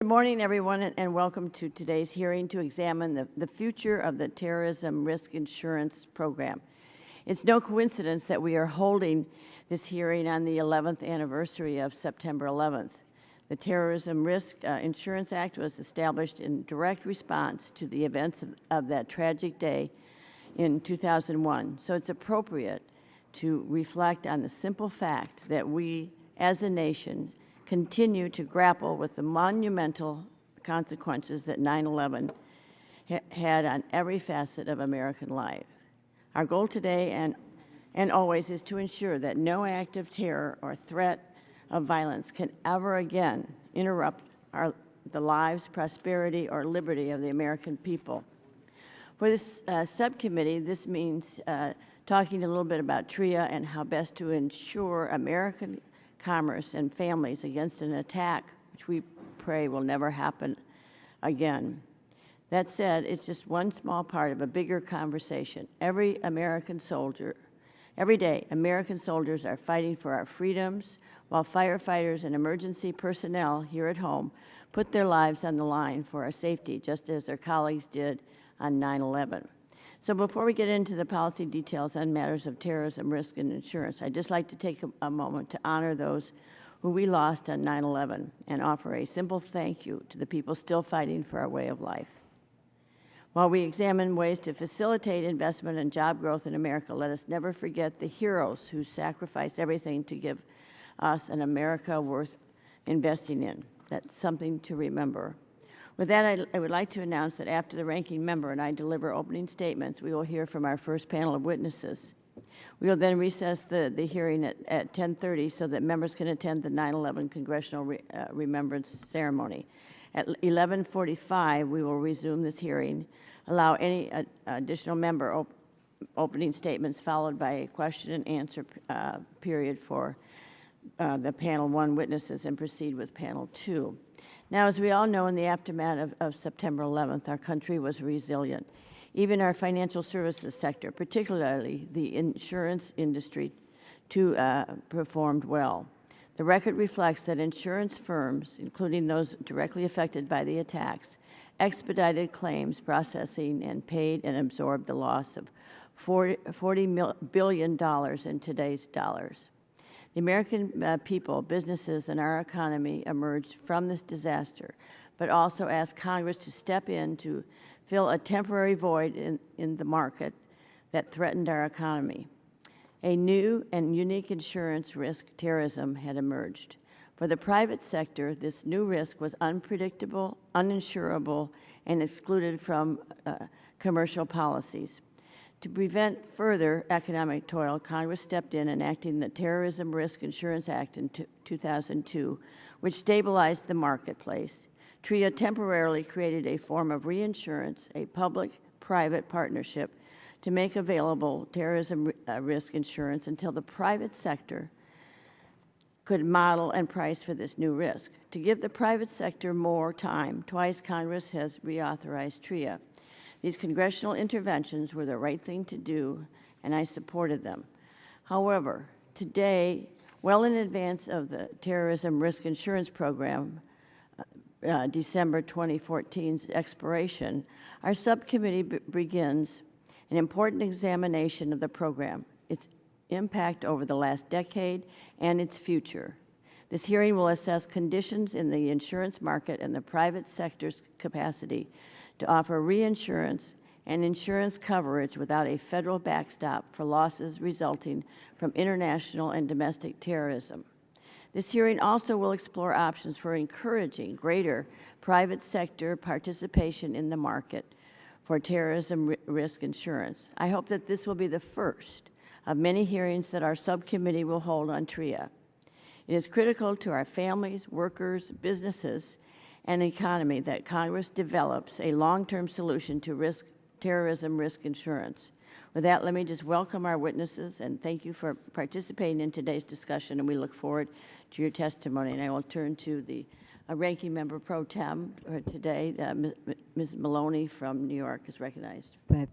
Good morning, everyone, and welcome to today's hearing to examine the future of the Terrorism Risk Insurance Program. It's no coincidence that we are holding this hearing on the 11th anniversary of September 11th. The Terrorism Risk Insurance Act was established in direct response to the events of that tragic day in 2001. So it's appropriate to reflect on the simple fact that we, as a nation, continue to grapple with the monumental consequences that 9/11 had on every facet of American life. Our goal today and always is to ensure that no act of terror or threat of violence can ever again interrupt the lives, prosperity, or liberty of the American people. For this subcommittee, this means talking a little bit about TRIA and how best to ensure American commerce and families against an attack which we pray will never happen again. That said, it's just one small part of a bigger conversation. Every day, American soldiers are fighting for our freedoms, while firefighters and emergency personnel here at home put their lives on the line for our safety, just as their colleagues did on 9/11. So before we get into the policy details on matters of terrorism risk and insurance, I'd just like to take a moment to honor those who we lost on 9/11 and offer a simple thank you to the people still fighting for our way of life. While we examine ways to facilitate investment and job growth in America, let us never forget the heroes who sacrificed everything to give us an America worth investing in. That's something to remember. With that, I would like to announce that after the ranking member and I deliver opening statements, we will hear from our first panel of witnesses. We will then recess the hearing at 10:30 so that members can attend the 9/11 Congressional Remembrance Ceremony. At 11:45, we will resume this hearing, allow any additional member opening statements followed by a question and answer period for the panel 1 witnesses, and proceed with panel 2. Now, as we all know, in the aftermath of September 11th, our country was resilient. Even our financial services sector, particularly the insurance industry, performed well. The record reflects that insurance firms, including those directly affected by the attacks, expedited claims processing and paid and absorbed the loss of $40 billion in today's dollars. The American people, businesses, and our economy emerged from this disaster, but also asked Congress to step in to fill a temporary void in the market that threatened our economy. A new and unique insurance risk, terrorism, had emerged. For the private sector, this new risk was unpredictable, uninsurable, and excluded from commercial policies. To prevent further economic toil, Congress stepped in, enacting the Terrorism Risk Insurance Act in 2002, which stabilized the marketplace. TRIA temporarily created a form of reinsurance, a public-private partnership, to make available terrorism risk insurance until the private sector could model and price for this new risk. To give the private sector more time, twice Congress has reauthorized TRIA. These congressional interventions were the right thing to do, and I supported them. However, today, well in advance of the Terrorism Risk Insurance Program, December 2014's expiration, our subcommittee begins an important examination of the program, its impact over the last decade, and its future. This hearing will assess conditions in the insurance market and the private sector's capacity to offer reinsurance and insurance coverage without a federal backstop for losses resulting from international and domestic terrorism. This hearing also will explore options for encouraging greater private sector participation in the market for terrorism risk insurance. I hope that this will be the first of many hearings that our subcommittee will hold on TRIA. It is critical to our families, workers, businesses, and economy that Congress develops a long-term solution to terrorism risk insurance. With that, let me just welcome our witnesses and thank you for participating in today's discussion, and we look forward to your testimony. And I will turn to the ranking member pro tem today. Ms. Maloney from New York is recognized.